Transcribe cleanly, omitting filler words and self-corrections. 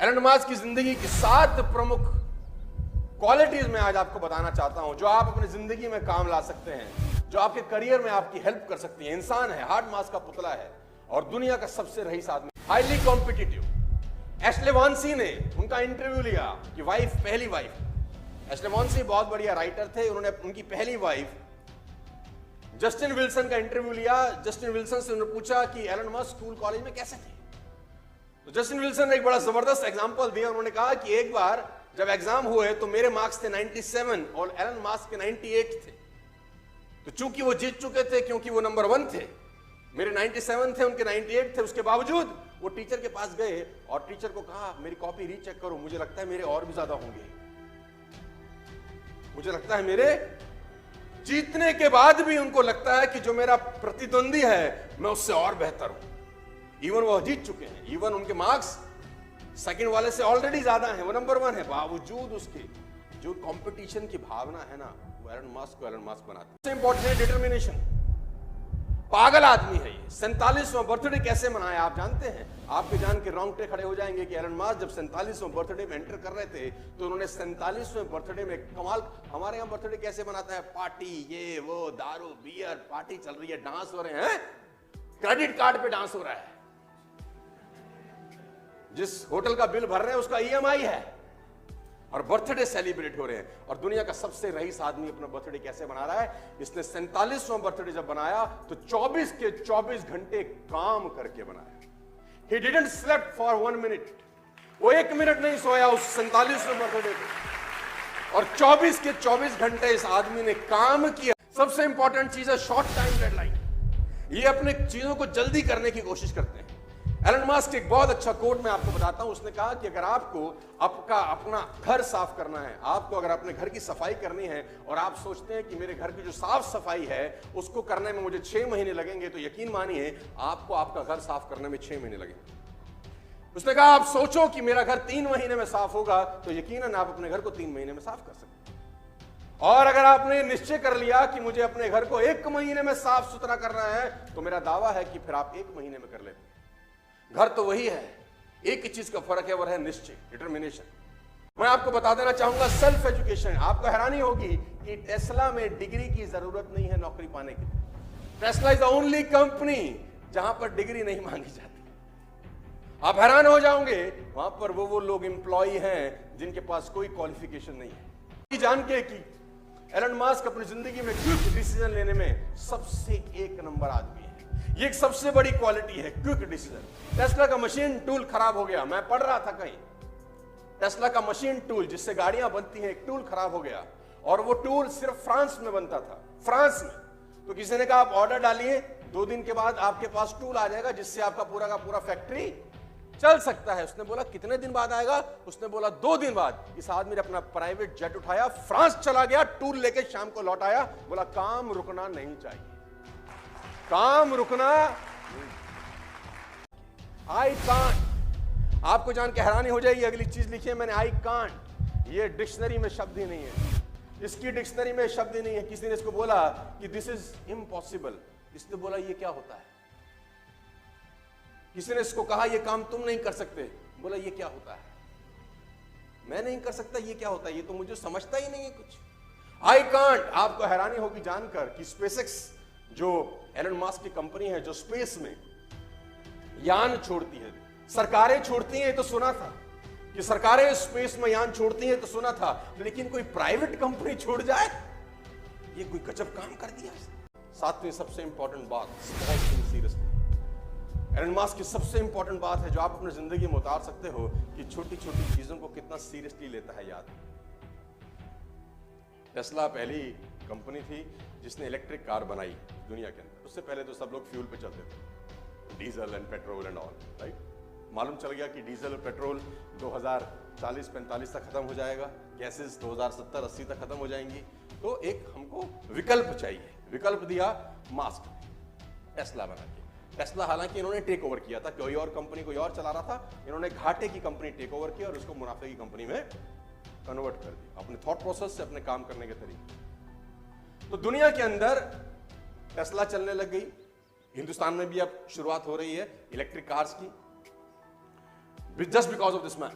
Elon Musk की जिंदगी की 7 प्रमुख क्वालिटीज मैं आज आपको बताना चाहता हूं जो आप अपनी जिंदगी में काम ला सकते हैं, जो आपके करियर में आपकी हेल्प कर सकती है। इंसान है, हार्ड मास का पुतला है और दुनिया का सबसे रईस आदमी, हाईली कॉम्पिटिटिव। एशले वॉन्सी ने उनका इंटरव्यू लिया कि पहली वाइफ, एशले वॉन्सी बहुत बढ़िया राइटर थे, उन्होंने उनकी पहली वाइफ जस्टिन विल्सन का इंटरव्यू लिया। जस्टिन विल्सन से उन्होंने पूछा कि एलन मस्क स्कूल कॉलेज में कैसे थे। तो जस्टिन विल्सन ने एक बड़ा जबरदस्त एग्जांपल दिया। उन्होंने कहा कि एक बार जब एग्जाम हुए तो मेरे मार्क्स थे 97 और एलन मस्क के 98 थे। तो चूंकि वो जीत चुके थे, क्योंकि वो नंबर 1 थे, मेरे 97 थे, उनके 98 थे, उसके बावजूद वो टीचर के पास गए और टीचर को कहा मेरी कॉपी रीचेक करो, मुझे लगता है मेरे और भी ज्यादा होंगे, मुझे लगता है मेरे। जीतने के बाद भी उनको लगता है कि जो मेरा प्रतिद्वंदी है मैं उससे और बेहतर हूं। इवन वो जीत चुके हैं, इवन उनके मार्क्स सेकंड वाले से ऑलरेडी ज्यादा हैं, वो नंबर 1 है, बावजूद उसके जो कंपटीशन की भावना है ना, वो एलन मस्क को एलन मस्क बनाती है। सबसे इंपॉर्टेंट है डिटर्मिनेशन। पागल आदमी है ये। 47वां बर्थडे कैसे मनाया आप जानते हैं? आपके जान के रोंगटे खड़े हो जाएंगे कि एलन मस्क जब 47वां बर्थडे में एंटर कर रहे थे तो उन्होंने 47वें बर्थडे में कमाल। हमारे यहां बर्थडे कैसे मनाता है? पार्टी, ये वो, दारू बियर, पार्टी चल रही है, डांस हो रहे हैं, क्रेडिट कार्ड पे डांस हो रहा है, जिस होटल का बिल भर रहे हैं उसका EMI है, और बर्थडे सेलिब्रेट हो रहे हैं। और दुनिया का सबसे रईस आदमी अपना बर्थडे कैसे मना रहा है? इसने 47वां बर्थडे जब बनाया तो 24 के 24 घंटे काम करके बनाया। He didn't slept for 1 minute। वो 1 मिनट नहीं सोया उस 47वें बर्थडे पे, और 24 के 24 घंटे इस आदमी ने काम किया। सबसे इंपॉर्टेंट चीज है शॉर्ट टाइम डेडलाइन। ये अपने चीजों को जल्दी करने की कोशिश करते हैं। एलन मस्क एक बहुत अच्छा कोट मैं आपको बताता हूं। उसने कहा कि अगर आपको अपना घर साफ करना है, आपको अगर अपने घर की सफाई करनी है और आप सोचते हैं कि मेरे घर की जो साफ सफाई है उसको करने में मुझे 6 महीने लगेंगे, तो यकीन मानिए आपको आपका घर साफ करने में 6 महीने लगेंगे। उसने कहा आप सोचो कि मेरा घर 3 महीने में साफ होगा, तो यकीनन आप अपने घर को 3 महीने में साफ कर सकते हैं। और अगर आपने निश्चय कर लिया कि मुझे अपने घर को 1 महीने में साफ सुथरा करना है, तो मेरा दावा है कि फिर आप 1 महीने में कर लेते हैं। घर तो वही है, एक ही चीज का फर्क है, वो है निश्चय, डिटर्मिनेशन। मैं आपको बता देना चाहूंगा सेल्फ एजुकेशन। आपको हैरानी होगी कि टेस्ला में डिग्री की जरूरत नहीं है नौकरी पाने के लिए। Tesla is the only company जहां पर डिग्री नहीं मांगी जाती। आप हैरान हो जाओगे, वहां पर वो लोग एम्प्लॉय हैं जिनके पास कोई क्वालिफिकेशन नहीं है। जान के कि एलन मस्क अपनी जिंदगी में क्विक डिसीजन लेने में सबसे 1 नंबर आदमी है। ये एक सबसे बड़ी क्वालिटी है, क्विक डिसीजन। टेस्ला का मशीन टूल खराब हो गया, मैं पढ़ रहा था कहीं, टेस्ला का मशीन टूल जिससे गाड़ियां बनती हैं, एक टूल खराब हो गया, और वो टूल सिर्फ फ्रांस में बनता था, फ्रांस में। तो किसी ने कहा आप ऑर्डर डालिए, 2 दिन के बाद आपके पास टूल आ जाएगा जिससे आपका पूरा का पूरा फैक्ट्री चल सकता है। उसने बोला कितने दिन बाद आएगा? उसने बोला 2 दिन बाद। इस आदमी ने अपना प्राइवेट जेट उठाया, फ्रांस चला गया, टूल लेके शाम को लौट आया, बोला काम रुकना नहीं चाहिए, काम रुकना। I can't. आपको जान के हैरानी हो जाएगी, अगली चीज लिखी है मैंने, आई कांट। ये डिक्शनरी में शब्द ही नहीं है, इसकी डिक्शनरी में शब्द ही नहीं है। किसी ने इसको बोला कि दिस इज इम्पॉसिबल, इसने बोला ये क्या होता है। किसी ने इसको कहा ये काम तुम नहीं कर सकते, बोला ये क्या होता है, मैं नहीं कर सकता, ये क्या होता है, ये तो मुझे समझता ही नहीं है कुछ। I can't. आपको हैरानी होगी जानकर कि स्पेसएक्स जो एलन मस्क की कंपनी है, जो स्पेस में यान छोड़ती है, सरकारें छोड़ती हैं तो सुना था कि सरकारें स्पेस में यान छोड़ती हैं तो सुना था, लेकिन कोई प्राइवेट कंपनी छोड़ जाए, ये कोई गजब काम कर दिया। 7वीं सबसे इंपॉर्टेंट बात, सीरियसली। एलन मस्क की सबसे इंपॉर्टेंट बात है जो आप अपनी जिंदगी में उतार सकते हो कि छोटी छोटी चीजों को कितना सीरियसली लेता है। याद, टेस्ला पहली कंपनी थी जिसने इलेक्ट्रिक कार बनाई दुनिया के अंदर। उससे पहले तो सब लोग फ्यूल पे चलते थे, diesel and petrol and all, right. मालूम चल गया कि डीजल और पेट्रोल 2040-45 तक खत्म हो जाएगा, गैसेस 2070-80 तक खत्म हो जाएंगी। तो एक हमको विकल्प चाहिए, विकल्प दिया मस्क ने, टेस्ला बना के। टेस्ला हालांकि इन्होंने टेक ओवर किया था, कोई और कंपनी कोई और चला रहा था, इन्होंने घाटे की कंपनी टेक ओवर की और उसको मुनाफे की कंपनी में कन्वर्ट कर दिया, अपने थॉट प्रोसेस से, अपने काम करने के तरीके। तो दुनिया के अंदर टेस्ला चलने लग गई, हिंदुस्तान में भी अब शुरुआत हो रही है इलेक्ट्रिक कार्स की, just because of this man.